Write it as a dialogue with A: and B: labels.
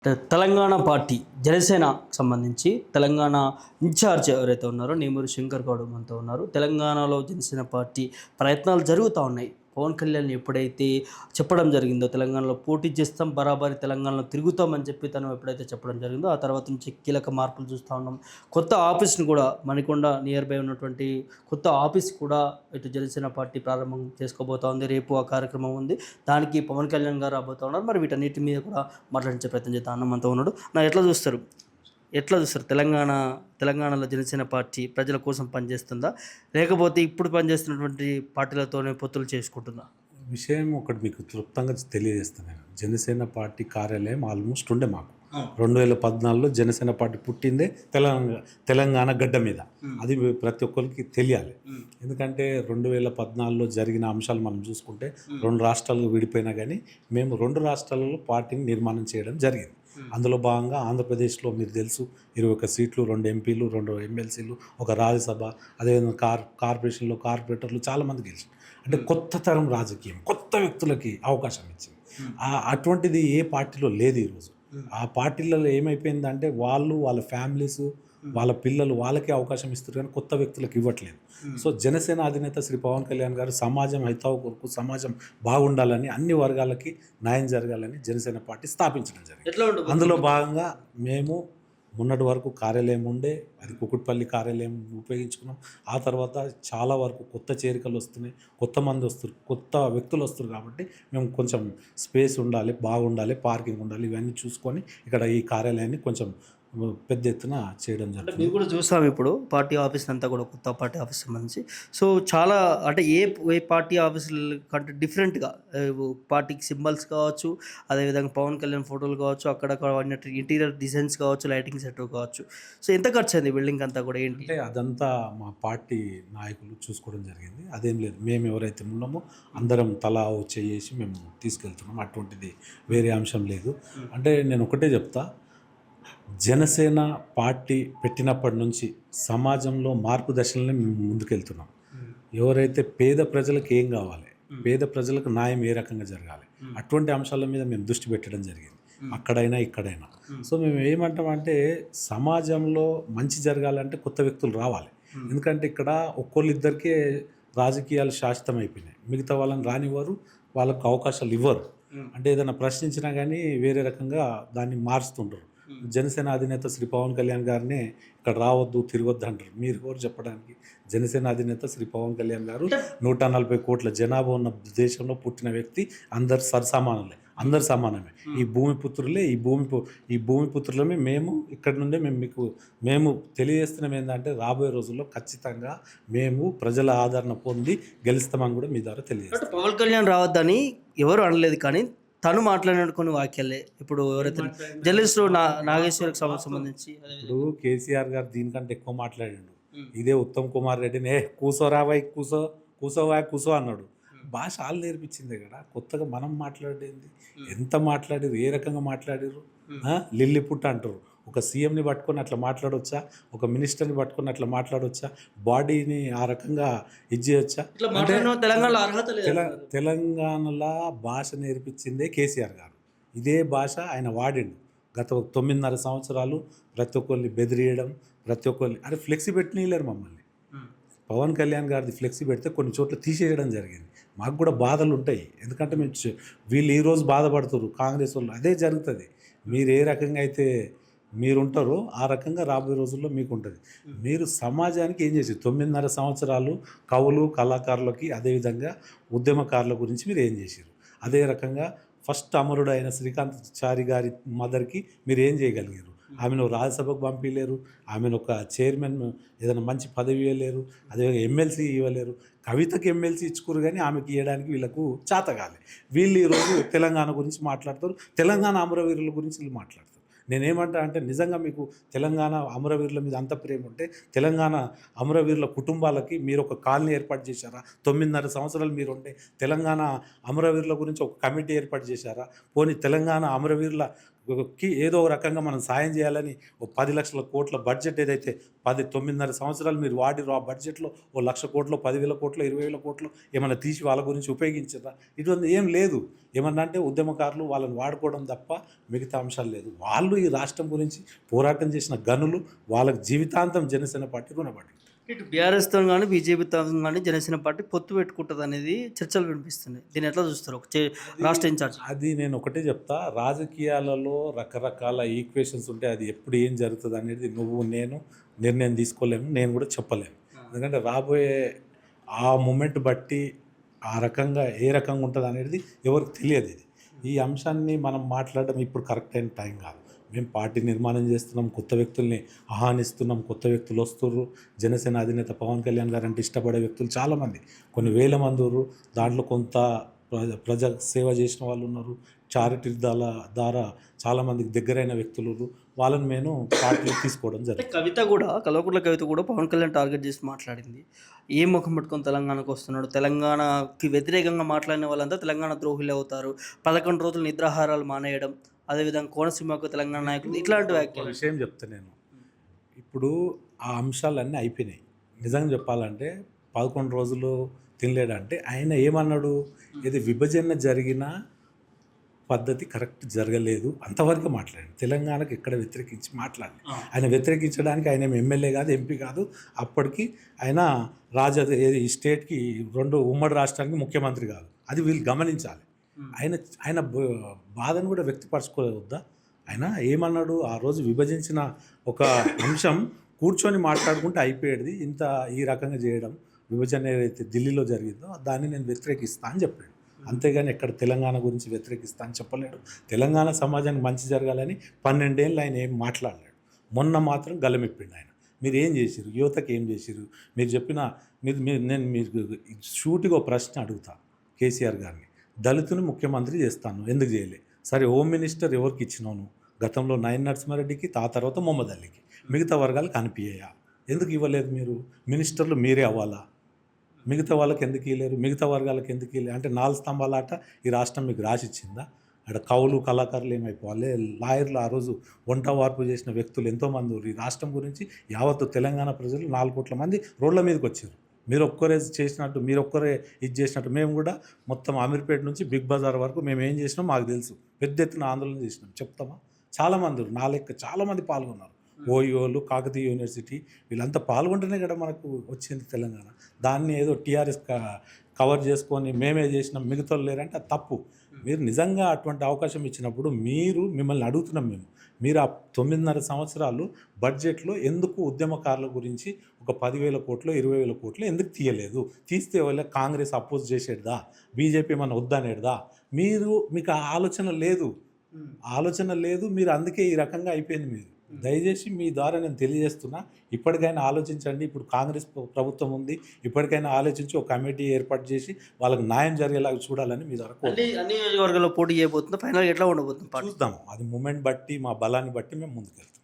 A: Telangana party జనసేనకు సంబంధించి Telangana incharge ఎవరైతే ఉన్నారో నేమూరి శంకర్ గౌడ్ మనతో ఉన్నారు. తెలంగాణలో జనసేన పార్టీ ప్రయత్నాలు జరుగుతూ ఉన్నాయి. పవన్ కళ్యాణ్ ఎప్పుడైతే చెప్పడం జరిగిందో తెలంగాణలో పోటీ చేస్తాం, బరాబరి తెలంగాణలో తిరుగుతామని చెప్పి తను ఎప్పుడైతే చెప్పడం జరిగిందో ఆ తర్వాత నుంచి కీలక మార్పులు చూస్తూ ఉన్నాం. కొత్త ఆఫీస్ని కూడా మణికొండ నియర్ బై ఉన్నటువంటి కొత్త ఆఫీస్ కూడా ఇటు జనసేన పార్టీ ప్రారంభం చేసుకోబోతా ఉంది. రేపు ఆ కార్యక్రమం ఉంది. దానికి పవన్ కళ్యాణ్ గారు రాబోతూ ఉన్నారు. మరి వీటన్నిటి మీద కూడా మాట్లాడించే ప్రయత్నం చేస్తా అన్న మనతో ఉన్నాడు. ఎట్లా చూస్తారు తెలంగాణలో జనసేన పార్టీ ప్రజల కోసం పనిచేస్తుందా, లేకపోతే ఇప్పుడు పనిచేస్తున్నటువంటి పార్టీలతోనే పొత్తులు చేసుకుంటుందా?
B: విషయం ఒకటి మీకు క్లుప్తంగా తెలియజేస్తున్నాను. జనసేన పార్టీ కార్యాలయం ఆల్మోస్ట్ ఉండే మాకు 2014లో జనసేన పార్టీ పుట్టిందే తెలంగాణ గడ్డ మీద. అది ప్రతి ఒక్కరికి తెలియాలి. ఎందుకంటే 2014లో జరిగిన అంశాలు మనం చూసుకుంటే 2 రాష్ట్రాలు విడిపోయినా కానీ మేము 2 రాష్ట్రాలలో పార్టీని నిర్మాణం చేయడం జరిగింది. అందులో భాగంగా ఆంధ్రప్రదేశ్లో మీరు తెలుసు 21 సీట్లు, 2 ఎంపీలు, 2 ఎమ్మెల్సీలు, ఒక రాజ్యసభ, అదేవిధంగా కార్పొరేషన్లో కార్పొరేటర్లు చాలామంది గెలిచారు. అంటే కొత్త తరం రాజకీయం, కొత్త వ్యక్తులకి అవకాశం ఇచ్చింది. అటువంటిది ఏ పార్టీలో లేదు ఈరోజు. ఆ పార్టీలలో ఏమైపోయిందంటే వాళ్ళ ఫ్యామిలీస్, వాళ్ళ పిల్లలు వాళ్ళకే అవకాశం ఇస్తారు కానీ కొత్త వ్యక్తులకు ఇవ్వట్లేదు. సో జనసేన అధినేత శ్రీ పవన్ కళ్యాణ్ గారు సమాజం హితావు కొరకు, సమాజం బాగుండాలని, అన్ని వర్గాలకి న్యాయం జరగాలని జనసేన పార్టీ స్థాపించడం జరిగింది. అందులో భాగంగా మేము మొన్నటి వరకు కార్యాలయం ఉండే, అది కుకుట్పల్లి కార్యాలయం ఉపయోగించుకున్నాం. ఆ తర్వాత చాలా వరకు కొత్త చేరికలు వస్తున్నాయి, కొత్త మంది వస్తారు, కొత్త వ్యక్తులు వస్తారు. కాబట్టి మేము కొంచెం స్పేస్ ఉండాలి, బాగుండాలి, పార్కింగ్ ఉండాలి, ఇవన్నీ చూసుకొని ఇక్కడ ఈ కార్యాలయాన్ని కొంచెం పెద్ద ఎత్తున చేయడం జరిగింది.
A: మేము కూడా చూసాం ఇప్పుడు పార్టీ ఆఫీస్ అంతా కూడా కొత్త పార్టీ ఆఫీస్ సంబంధించి. సో చాలా అంటే ఏ పార్టీ ఆఫీస్ కంటే డిఫరెంట్గా పార్టీకి సింబల్స్ కావచ్చు, అదేవిధంగా పవన్ కళ్యాణ్ ఫోటోలు కావచ్చు, అక్కడక్కడ వాడినట్టు ఇంటీరియర్ డిజైన్స్ కావచ్చు, లైటింగ్ సెట్ కావచ్చు. సో ఎంత ఖర్చు అయింది బిల్డింగ్ అంతా కూడా? ఏంటి
B: అంటే అదంతా మా పార్టీ నాయకులు చూసుకోవడం జరిగింది. అదేం లేదు, మేము ఎవరైతే ఉన్నామో అందరం తలా చేసి మేము తీసుకెళ్తున్నాం. అటువంటిది వేరే అంశం లేదు. అంటే నేను ఒకటే చెప్తా, జనసేన పార్టీ పెట్టినప్పటి నుంచి సమాజంలో మార్పు దశలనే మేము ముందుకెళ్తున్నాం. ఎవరైతే పేద ప్రజలకు ఏం కావాలి, పేద ప్రజలకు న్యాయం ఏ రకంగా జరగాలి, అటువంటి అంశాల మీద మేము దృష్టి పెట్టడం జరిగింది, అక్కడైనా ఇక్కడైనా. సో మేము ఏమంటామంటే సమాజంలో మంచి జరగాలంటే కొత్త వ్యక్తులు రావాలి. ఎందుకంటే ఇక్కడ ఒక్కొల్లిద్దరికే రాజకీయాలు శాశ్వతం అయిపోయినాయి, మిగతా వాళ్ళని రానివ్వరు, వాళ్ళకు అవకాశాలు ఇవ్వరు. అంటే ఏదైనా ప్రశ్నించినా కానీ వేరే రకంగా దాన్ని మారుస్తుంటారు. జనసేన అధినేత శ్రీ పవన్ కళ్యాణ్ గారినే ఇక్కడ రావద్దు, తిరగొద్దు అంటారు. మీరు ఎవరు చెప్పడానికి? జనసేన అధినేత శ్రీ పవన్ కళ్యాణ్ గారు 140 కోట్ల జనాభా ఉన్న దేశంలో పుట్టిన వ్యక్తి. అందరు సరిసమానులే, అందరు సమానమే. ఈ భూమి పుత్రులే, ఈ భూమి పుత్రులమే మేము. ఇక్కడ నుండే మేము తెలియజేస్తున్నాం ఏంటంటే రాబోయే రోజుల్లో ఖచ్చితంగా మేము ప్రజల ఆదరణ పొంది గెలుస్తామని కూడా మీ ద్వారా తెలియజేస్తాం.
A: పవన్ కళ్యాణ్ రావద్దని ఎవరు అనలేదు, కానీ తను మాట్లాడిన కొన్ని వాక్యాలే ఇప్పుడు ఎవరైతే జర్నలిస్టు నాగేశ్వరికి సంబంధించి
B: ఇప్పుడు కేసీఆర్ గారు దీనికంటే ఎక్కువ మాట్లాడాడు. ఇదే ఉత్తమ్ కుమార్ రెడ్డిని కూసోరా బాయ్, కూసో అన్నాడు. భాష వాళ్ళు నేర్పించిందే కదా. కొత్తగా మనం మాట్లాడేది ఎంత మాట్లాడారు, ఏ రకంగా మాట్లాడారు? లిల్లీ పుట్ట అంటారు. ఒక సీఎంని పట్టుకొని అట్లా మాట్లాడవచ్చా? ఒక మినిస్టర్ని పట్టుకొని అట్లా మాట్లాడవచ్చా? బాడీని ఆ రకంగా ఇది చేయొచ్చా? తెలంగాణలో భాష నేర్పించిందే కేసీఆర్ గారు. ఇదే భాష ఆయన వాడిండు. గత 9.5 సంవత్సరాలు ప్రతి ఒక్కరిని బెదిరియడం, ప్రతి ఒక్కరిని ఫ్లెక్సీ పెట్టనీయలేరు మమ్మల్ని. పవన్ కళ్యాణ్ గారిది ఫ్లెక్సీ పెడితే కొన్ని చోట్ల తీసేయడం జరిగింది. మాకు కూడా బాధలు ఉంటాయి. ఎందుకంటే వీళ్ళు ఈరోజు బాధపడుతారు, కాంగ్రెస్ వాళ్ళు. అదే జరుగుతుంది. మీరు ఏ రకంగా అయితే మీరుంటారో ఆ రకంగా రాబోయే రోజుల్లో మీకు ఉంటుంది. మీరు సమాజానికి ఏం చేసి 9.5 సంవత్సరాలు కవులు, కళాకారులకి, అదేవిధంగా ఉద్యమకారుల గురించి మీరు ఏం చేశారు? అదే రకంగా ఫస్ట్ అమరుడు అయిన శ్రీకాంత్ చారి గారి మదర్కి మీరు ఏం చేయగలిగారు? ఆమెను రాజ్యసభకు పంపించలేరు, ఆమెను ఒక చైర్మన్ ఏదైనా మంచి పదవి ఇవ్వలేరు, అదేవిధంగా ఎమ్మెల్సీ ఇవ్వలేరు. కవితకి ఎమ్మెల్సీ ఇచ్చుకోరు కానీ ఆమెకి ఇవ్వడానికి వీళ్ళకు చేతగాలి. వీళ్ళు ఈరోజు తెలంగాణ గురించి మాట్లాడతారు, తెలంగాణ అమరవీరుల గురించి వీళ్ళు మాట్లాడతారు. నేనేమంటా అంటే నిజంగా మీకు తెలంగాణ అమరవీరుల మీద అంత ప్రేమ ఉంటే తెలంగాణ అమరవీరుల కుటుంబాలకి మీరు ఒక కాలనీ ఏర్పాటు చేశారా? 9.5 సంవత్సరాలు మీరు ఉంటే తెలంగాణ అమరవీరుల గురించి ఒక కమిటీ ఏర్పాటు చేశారా? పోనీ తెలంగాణ అమరవీరుల ఏదో ఒక రకంగా మనం సాయం చేయాలని ఓ 10 లక్షల కోట్ల బడ్జెట్ ఏదైతే 9.5 సంవత్సరాలు మీరు వాడిరు, ఆ బడ్జెట్లో ఓ 1,00,000 కోట్లు, 10,000 కోట్లు, 20,000 కోట్లు ఏమైనా తీసి వాళ్ళ గురించి ఉపయోగించారా? ఇటువంటి ఏం లేదు. ఏమన్నా అంటే ఉద్యమకారులు వాళ్ళని వాడుకోవడం తప్ప మిగతా అంశాలు లేదు. వాళ్ళు ఈ రాష్ట్రం గురించి పోరాటం చేసిన గనులు, వాళ్ళకి జీవితాంతం జనసేన పార్టీ రుణపడి.
A: ఇటు బీఆర్ఎస్తో కానీ బీజేపీతో కానీ జనసేన పార్టీ పొత్తు పెట్టుకుంటుంది అనేది చర్చలు వినిపిస్తున్నాయి. దీన్ని ఎట్లా చూస్తారు ఒక రాష్ట్ర ఇన్ఛార్జ్?
B: అది నేను ఒకటే చెప్తా, రాజకీయాలలో రకరకాల ఈక్వేషన్స్ ఉంటాయి. అది ఎప్పుడు ఏం జరుగుతుంది అనేది నువ్వు నేను నిర్ణయం తీసుకోలేము, నేను కూడా చెప్పలేము. ఎందుకంటే రాబోయే ఆ మూమెంట్ బట్టి ఆ రకంగా ఏ రకంగా ఉంటుంది అనేది ఎవరికి తెలియదు. ఇది ఈ అంశాన్ని మనం మాట్లాడడం ఇప్పుడు కరెక్ట్ అయిన టైం కాదు. మేము పార్టీ నిర్మాణం చేస్తున్నాం, కొత్త వ్యక్తుల్ని ఆహ్వానిస్తున్నాం, కొత్త వ్యక్తులు వస్తుర్రు. జనసేన అధినేత పవన్ కళ్యాణ్ గారు అంటే ఇష్టపడే వ్యక్తులు చాలామంది, కొన్ని వేల మంది ఉన్నారు. దాంట్లో కొంత ప్రజా సేవ చేసిన వాళ్ళు ఉన్నారు, చారిటీ ద్వారా చాలామందికి దగ్గరైన వ్యక్తులు ఉన్నారు. వాళ్ళని నేను పార్టీలో తీసుకోవడం జరిగింది.
A: కల్వకుంట్ల కవిత కూడా పవన్ కళ్యాణ్ టార్గెట్ చేసి మాట్లాడింది. ఏ ముఖం పెట్టుకొని తెలంగాణకు వస్తున్నాడు, తెలంగాణకి వ్యతిరేకంగా మాట్లాడిన వాళ్ళంతా తెలంగాణ ద్రోహులే అవుతారు, 11 రోజులు నిద్రాహారాలు మానేయడం, అదేవిధంగా కోనసీమకు తెలంగాణ నాయకులు, ఇట్లాంటి వ్యాఖ్యలు.
B: విషయం చెప్తా నేను, ఇప్పుడు ఆ అంశాలన్నీ అయిపోయినాయి. నిజంగా చెప్పాలంటే 11 రోజులు తినలేడంటే ఆయన ఏమన్నాడు, ఇది విభజన జరిగిన పద్ధతి కరెక్ట్ జరగలేదు అంతవరకు మాట్లాడాడు. తెలంగాణకు ఎక్కడ వ్యతిరేకించి మాట్లాడి, ఆయన వ్యతిరేకించడానికి ఆయన ఎమ్మెల్యే కాదు, ఎంపీ కాదు. అప్పటికి ఆయన ఈ స్టేట్కి 2 ఉమ్మడి రాష్ట్రానికి ముఖ్యమంత్రి కాదు. అది వీళ్ళు గమనించాలి. ఆయన బాధను కూడా వ్యక్తపరచుకోవద్దా? ఆయన ఏమన్నాడు, ఆ రోజు విభజించిన ఒక అంశం కూర్చొని మాట్లాడుకుంటే అయిపోయేది. ఇంత ఈ రకంగా చేయడం, విభజన ఏదైతే ఢిల్లీలో జరిగిందో దాన్ని నేను వ్యతిరేకిస్తా అని చెప్పాడు. అంతేగాని ఎక్కడ తెలంగాణ గురించి వ్యతిరేకిస్తా అని చెప్పలేడు. తెలంగాణ సమాజానికి మంచి జరగాలని 12 ఏళ్ళు ఆయన ఏం మాట్లాడలేడు. మొన్న మాత్రం గలమిప్పిండు ఆయన. మీరు ఏం చేసిరు, యువతకి ఏం చేసిరు? మీరు చెప్పిన నేను మీరు షూటిగా ఒక ప్రశ్న అడుగుతా కేసీఆర్ గారిని, దళితుని ముఖ్యమంత్రి చేస్తాను ఎందుకు చేయలే? సరే, హోమ్ మినిస్టర్ ఎవరికి ఇచ్చినాను? గతంలో నాయన నరసింహారెడ్డికి, తర్వాత మొహమ్మద్ అలీకి. మిగతా వర్గాలకు అనిపించాయా? ఎందుకు ఇవ్వలేదు? మీరు మినిస్టర్లు మీరే అవ్వాలా? మిగతా వాళ్ళకి ఎందుకు ఇవ్వలేరు? మిగతా వర్గాలకు ఎందుకు ఇవ్వలేదు? అంటే 4 స్తంభాల ఆట ఈ రాష్ట్రం మీకు రాసిచ్చిందా? అక్కడ కవులు, కళాకారులు ఏమైపోవాలి? లాయర్లు ఆ రోజు వంట వార్పు చేసిన వ్యక్తులు ఎంతోమంది. ఈ రాష్ట్రం గురించి యావత్తు తెలంగాణ ప్రజలు 4 కోట్ల మంది రోడ్ల మీదకి వచ్చారు. మీరు ఒక్కరే చేసినట్టు, మీరు ఒక్కరే ఇది చేసినట్టు మేము కూడా మొత్తం అమీర్పేట నుంచి బిగ్ బజార్ వరకు మేము ఏం చేసినాం మాకు తెలుసు. పెద్ద ఎత్తున ఆందోళన చేసినాం. చెప్తామా? చాలామంది, నా లెక్క చాలామంది పాల్గొన్నారు. ఓయోలు, కాకతీయ యూనివర్సిటీ, వీళ్ళంతా పాల్గొంటేనే కదా మనకు వచ్చింది తెలంగాణ. దాన్ని ఏదో టీఆర్ఎస్ కవర్ చేసుకొని మేమే చేసినాం, మిగతా లేరంటే అది తప్పు. మీరు నిజంగా అటువంటి అవకాశం ఇచ్చినప్పుడు మిమ్మల్ని అడుగుతున్నాం మీరు ఆ 9.5 సంవత్సరాలు బడ్జెట్లో ఎందుకు ఉద్యమకారుల గురించి ఒక 10,000 కోట్లు, 20,000 కోట్లు ఎందుకు తీయలేదు? తీస్తే వల్ల కాంగ్రెస్ అపోజ్ చేసేదా, బీజేపీ మన వద్దనేదా? మీకు ఆ ఆలోచన లేదు. మీరు అందుకే ఈ రకంగా అయిపోయింది. మీరు దయచేసి మీ ద్వారా నేను తెలియజేస్తున్నా, ఇప్పటికైనా ఆలోచించండి. ఇప్పుడు కాంగ్రెస్ ప్రభుత్వం ఉంది, ఇప్పటికైనా ఆలోచించి ఒక కమిటీ ఏర్పాటు చేసి వాళ్ళకి న్యాయం జరిగేలాగా చూడాలని మీ ద్వారా
A: అన్ని నియోజకవర్గాల్లో పోటీ చేయబోతుందా? ఫైనల్ ఎట్లా ఉండబోతుంది?
B: చూద్దాం. అది మూమెంట్ బట్టి, మా బలాన్ని బట్టి మేము ముందుకెళ్తాం.